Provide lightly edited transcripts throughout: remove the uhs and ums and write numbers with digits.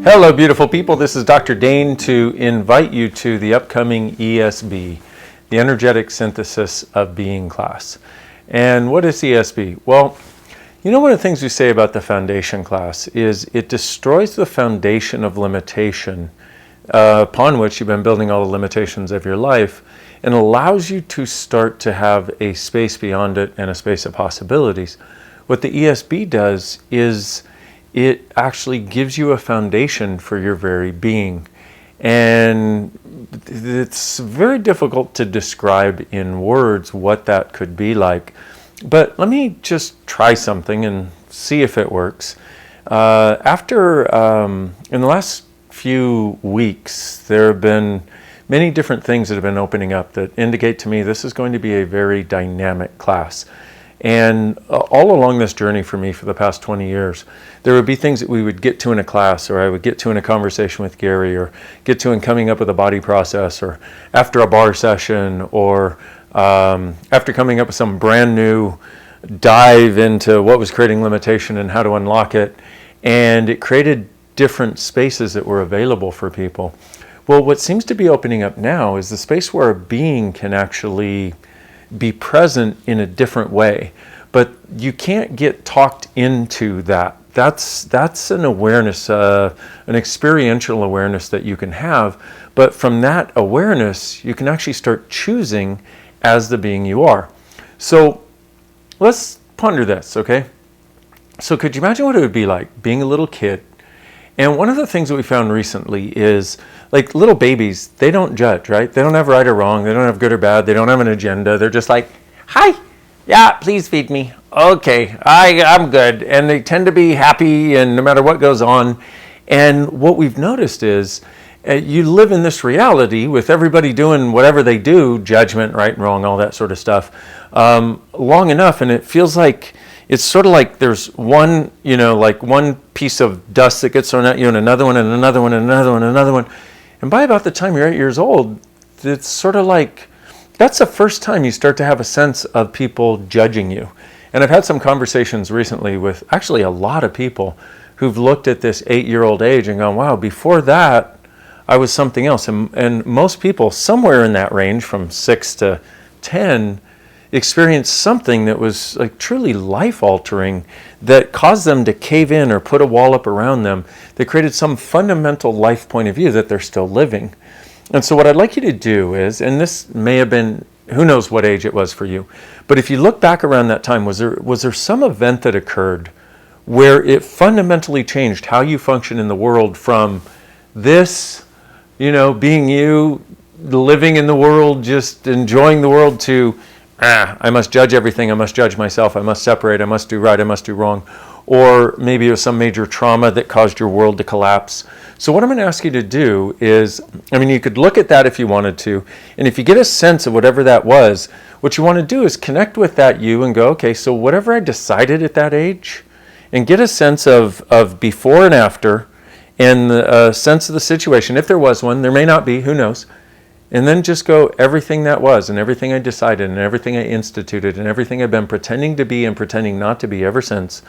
Hello, beautiful people. This is Dr. Dain to invite you to the upcoming ESB, the Energetic Synthesis of Being class. And what is ESB? Well, you know, one of the things we say about the foundation class is it destroys the foundation of limitation upon which you've been building all the limitations of your life, and allows you to start to have a space beyond it and a space of possibilities. What the ESB does is it actually gives you a foundation for your very being. And it's very difficult to describe in words what that could be like. But let me just try something and see if it works. In the last few weeks, there have been many different things that have been opening up that indicate to me this is going to be a very dynamic class. And all along this journey for me for the past 20 years, there would be things that we would get to in a class, or I would get to in a conversation with Gary, or get to in coming up with a body process, or after a bar session, or after coming up with some brand new dive into what was creating limitation and how to unlock it. And it created different spaces that were available for people. Well, what seems to be opening up now is the space where a being can actually be present in a different way, but you can't get talked into that. That's an awareness, an experiential awareness that you can have, but from that awareness, you can actually start choosing as the being you are. So let's ponder this, okay? So could you imagine what it would be like being a little kid? And one of the things that we found recently is, like, little babies, they don't judge, right? They don't have right or wrong. They don't have good or bad. They don't have an agenda. They're just like, hi, yeah, please feed me. Okay, I'm good. And they tend to be happy, and no matter what goes on. And what we've noticed is you live in this reality with everybody doing whatever they do, judgment, right and wrong, all that sort of stuff, long enough. And it feels like it's sort of like there's one, like one piece of dust that gets thrown at you, and another one, and another one, and another one, and another one. And by about the time you're 8 years old, it's sort of like, that's the first time you start to have a sense of people judging you. And I've had some conversations recently with actually a lot of people who've looked at this 8-year-old age and gone, wow, before that, I was something else. And most people, somewhere in that range from 6 to 10, experienced something that was like truly life-altering, that caused them to cave in or put a wall up around them, that created some fundamental life point of view that they're still living. And so what I'd like you to do is, and this may have been, who knows what age it was for you, but if you look back around that time, was there some event that occurred where it fundamentally changed how you function in the world from this, being you, living in the world, just enjoying the world, to I must judge everything, I must judge myself, I must separate, I must do right, I must do wrong. Or maybe it was some major trauma that caused your world to collapse. So what I'm going to ask you to do is, you could look at that if you wanted to, and if you get a sense of whatever that was, what you want to do is connect with that you and go, okay, so whatever I decided at that age, and get a sense of before and after, and a sense of the situation, if there was one. There may not be, who knows. And then just go, everything that was, and everything I decided, and everything I instituted, and everything I've been pretending to be and pretending not to be ever since,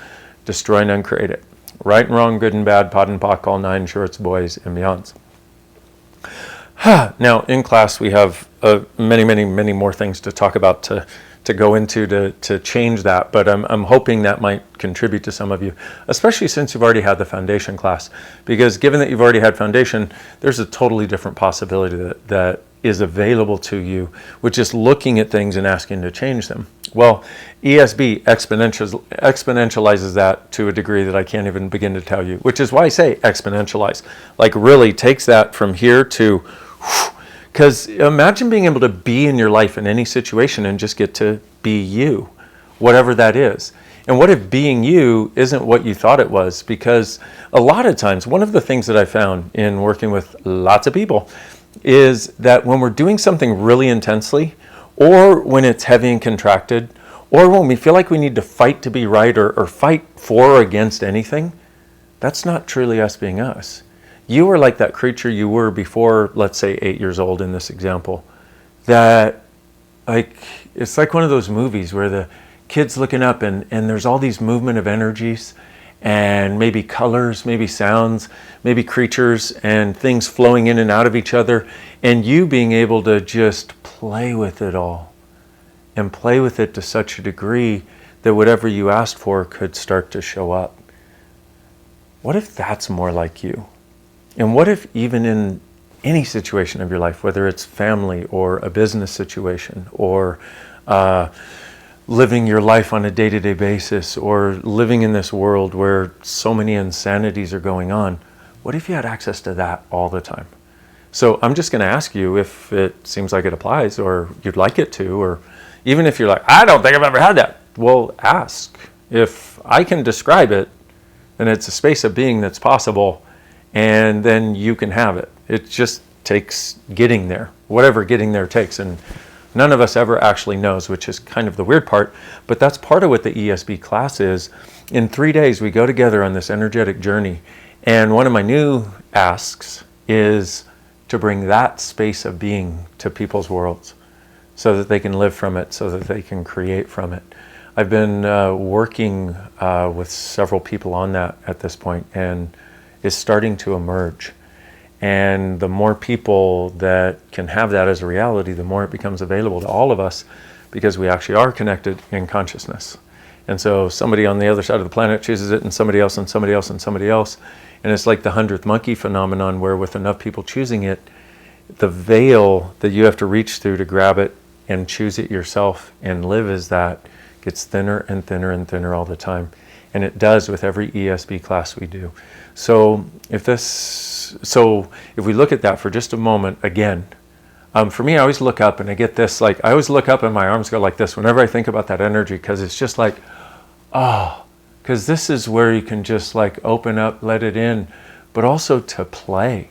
destroy and uncreate it. Right and wrong, good and bad, pot and pock, all 9 shorts, boys, and beyonds. Now, in class, we have many, many, many more things to talk about, to go into to change that, but I'm hoping that might contribute to some of you, especially since you've already had the foundation class, because given that you've already had foundation, there's a totally different possibility that is available to you with just looking at things and asking to change them. Well, ESB exponentializes that to a degree that I can't even begin to tell you, which is why I say exponentialize, like really takes that from here to, because imagine being able to be in your life in any situation and just get to be you, whatever that is. And what if being you isn't what you thought it was? Because a lot of times, one of the things that I found in working with lots of people is that when we're doing something really intensely, or when it's heavy and contracted, or when we feel like we need to fight to be right, or fight for or against anything, that's not truly us being us. You are like that creature you were before, let's say 8 years old in this example, that it's like one of those movies where the kid's looking up and there's all these movement of energies, and maybe colors, maybe sounds, maybe creatures and things flowing in and out of each other, and you being able to just play with it all and play with it to such a degree that whatever you asked for could start to show up. What if that's more like you? And what if even in any situation of your life, whether it's family or a business situation or living your life on a day-to-day basis or living in this world where so many insanities are going on, what if you had access to that all the time? So I'm just going to ask you if it seems like it applies or you'd like it to, or even if you're like, I don't think I've ever had that. Well, ask. If I can describe it, then it's a space of being that's possible, and then you can have it. It just takes getting there, whatever getting there takes. And none of us ever actually knows, which is kind of the weird part, but that's part of what the ESB class is. In 3 days, we go together on this energetic journey. And one of my new asks is to bring that space of being to people's worlds so that they can live from it, so that they can create from it. I've been working with several people on that at this point, and it's starting to emerge. And the more people that can have that as a reality, the more it becomes available to all of us, because we actually are connected in consciousness. And so somebody on the other side of the planet chooses it, and somebody else, and somebody else, and somebody else. And it's like the 100th monkey phenomenon, where with enough people choosing it, the veil that you have to reach through to grab it and choose it yourself and live as that gets thinner and thinner and thinner all the time. And it does with every ESB class we do. So if we look at that for just a moment again, for me, I always look up and I get this, like, I always look up and my arms go like this whenever I think about that energy, because it's just like, because this is where you can just like open up, let it in, but also to play.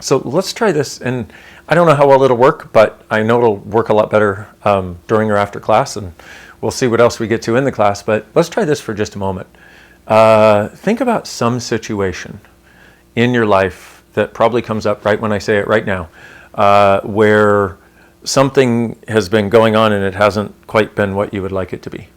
So let's try this, and I don't know how well it'll work, but I know it'll work a lot better during or after class, and we'll see what else we get to in the class, but let's try this for just a moment. Think about some situation in your life that probably comes up right when I say it right now, where something has been going on and it hasn't quite been what you would like it to be.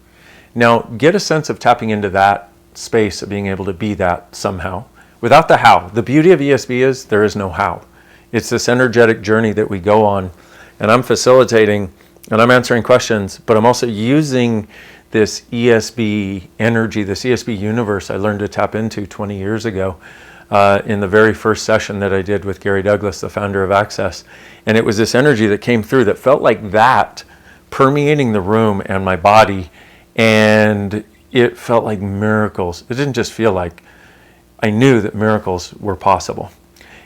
Now, get a sense of tapping into that space of being able to be that somehow, without the how. The beauty of ESB is there is no how. It's this energetic journey that we go on, and I'm facilitating and I'm answering questions, but I'm also using this ESB energy, this ESB universe I learned to tap into 20 years ago in the very first session that I did with Gary Douglas, the founder of Access. And it was this energy that came through that felt like that permeating the room and my body, and it felt like miracles. It didn't just feel like, I knew that miracles were possible.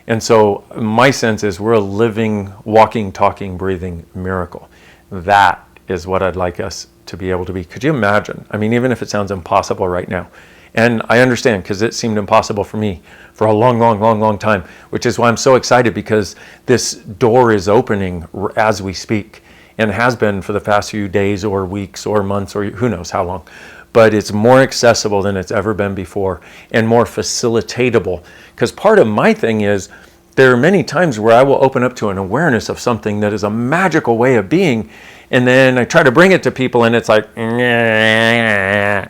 And so my sense is we're a living, walking, talking, breathing miracle. That is what I'd like us to be able to be. Could you imagine? I mean, even if it sounds impossible right now, and I understand, because it seemed impossible for me for a long time, which is why I'm so excited, because this door is opening as we speak, and has been for the past few days or weeks or months or who knows how long. But it's more accessible than it's ever been before, and more facilitatable. Because part of my thing is, there are many times where I will open up to an awareness of something that is a magical way of being, and then I try to bring it to people, and it's like, and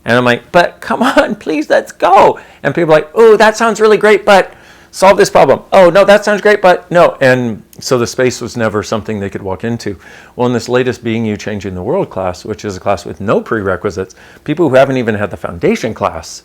I'm like, but come on, please, let's go. And people are like, oh, that sounds really great, but solve this problem. Oh, no, that sounds great, but no. And so the space was never something they could walk into. Well, in this latest Being You Changing the World class, which is a class with no prerequisites, people who haven't even had the foundation class,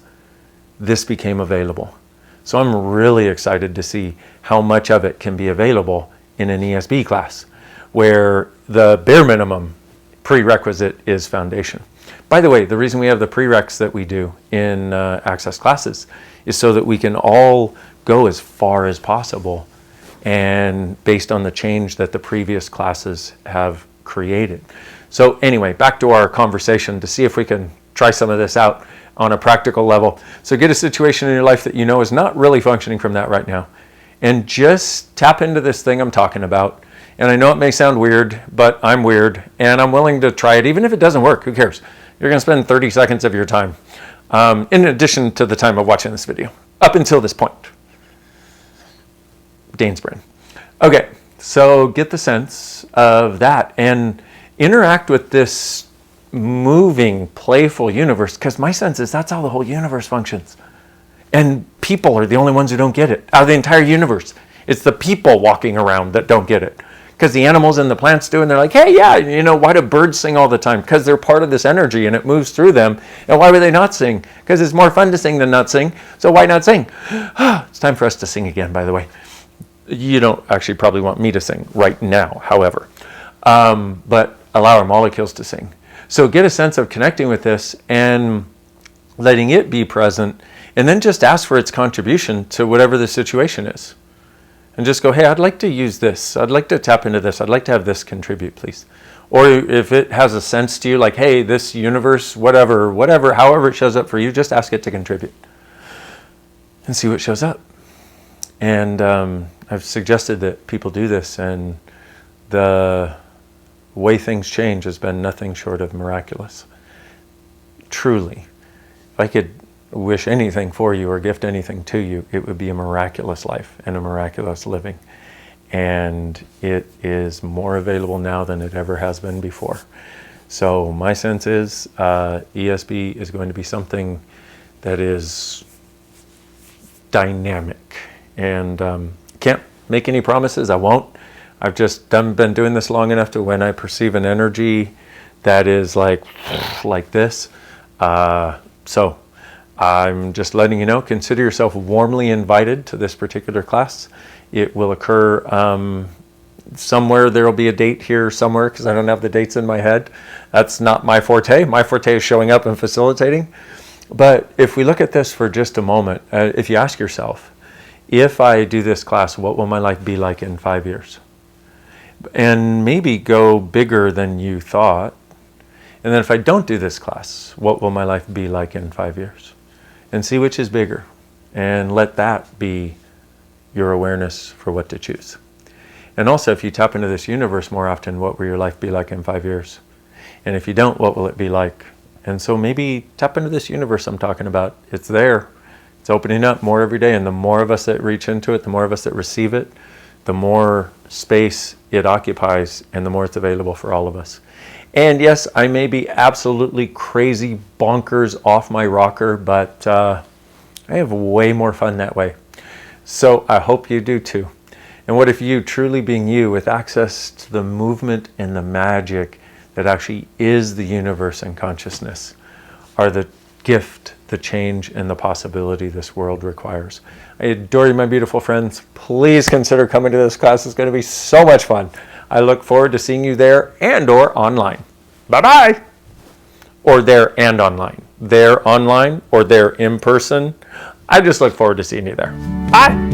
this became available. So I'm really excited to see how much of it can be available in an ESB class, where the bare minimum prerequisite is foundation. By the way, the reason we have the prereqs that we do in Access classes is so that we can all go as far as possible, and based on the change that the previous classes have created. So anyway, back to our conversation to see if we can try some of this out on a practical level. So get a situation in your life that you know is not really functioning from that right now, and just tap into this thing I'm talking about. And I know it may sound weird, but I'm weird, and I'm willing to try it. Even if it doesn't work, who cares? You're going to spend 30 seconds of your time, in addition to the time of watching this video, up until this point. Dain's brain. Okay, so get the sense of that and interact with this moving, playful universe, because my sense is that's how the whole universe functions. And people are the only ones who don't get it out of the entire universe. It's the people walking around that don't get it. Because the animals and the plants do, and they're like, hey, yeah, why do birds sing all the time? Because they're part of this energy and it moves through them. And why would they not sing? Because it's more fun to sing than not sing. So why not sing? It's time for us to sing again, by the way. You don't actually probably want me to sing right now, however. But allow our molecules to sing. So get a sense of connecting with this and letting it be present, and then just ask for its contribution to whatever the situation is. And just go, hey, I'd like to use this. I'd like to tap into this. I'd like to have this contribute, please. Or if it has a sense to you, like, hey, this universe, whatever, however it shows up for you, just ask it to contribute. And see what shows up. And I've suggested that people do this, and the way things change has been nothing short of miraculous. Truly. If I could wish anything for you or gift anything to you, it would be a miraculous life and a miraculous living. And it is more available now than it ever has been before. So my sense is ESB is going to be something that is dynamic. And can't make any promises. I won't. I've just been doing this long enough to when I perceive an energy that is like this. So I'm just letting you know, consider yourself warmly invited to this particular class. It will occur somewhere. There will be a date here somewhere, because I don't have the dates in my head. That's not my forte. My forte is showing up and facilitating. But if we look at this for just a moment, if you ask yourself, if I do this class, what will my life be like in 5 years? And maybe go bigger than you thought. And then if I don't do this class, what will my life be like in 5 years? And see which is bigger. And let that be your awareness for what to choose. And also, if you tap into this universe more often, what will your life be like in 5 years? And if you don't, what will it be like? And so maybe tap into this universe I'm talking about. It's there. It's opening up more every day. And the more of us that reach into it, the more of us that receive it, the more space it occupies, and the more it's available for all of us. And yes, I may be absolutely crazy, bonkers, off my rocker, but I have way more fun that way. So I hope you do too. And what if you, truly being you, with access to the movement and the magic that actually is the universe and consciousness, are the gift, the change, and the possibility this world requires. I adore you, my beautiful friends. Please consider coming to this class. It's going to be so much fun. I look forward to seeing you there and or online. Bye-bye. Or there and online. There online or there in person. I just look forward to seeing you there. Bye.